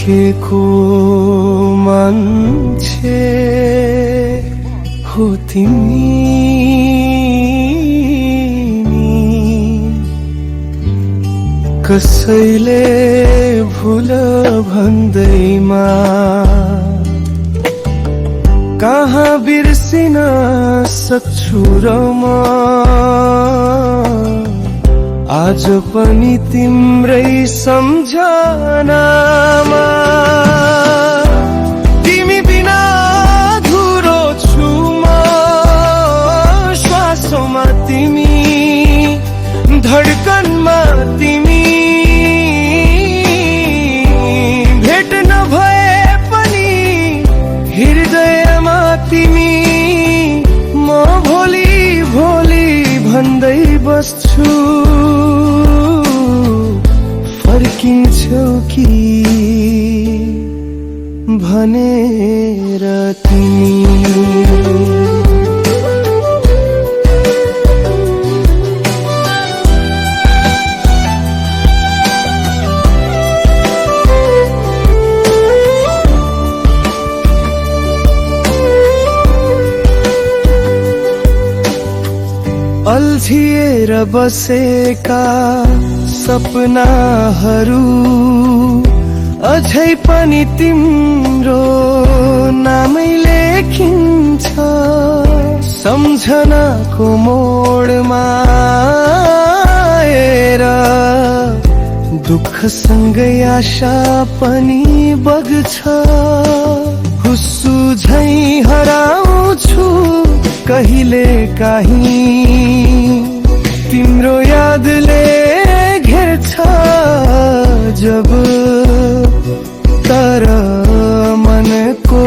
देखेको मान्छे हो तिमी कसैले भुल भन्दैमा कहाँ बिर्सिन सक्छु र म आज पनि तिम्रै सम्झनामा तिमी बिना अधुरो छु म श्वासमा तिमी धड्कनमा तिमी भेट नभए पनि हृदयमा तिमी म भोलि भोलि भन्दै बस्छु फर्किन्छौ कि भनेर तिमी अल्झिएर बसेका सपनाहरू अझै पनि तिम्रो नामै लेखिन्छ सम्झनाको मोडमा आएर दुःखसँगै आशा पनि बग्छ हुस्सु झै हराउँछु कहिले काहीँ तिम्रो यादले घेर्छ जब तर मनको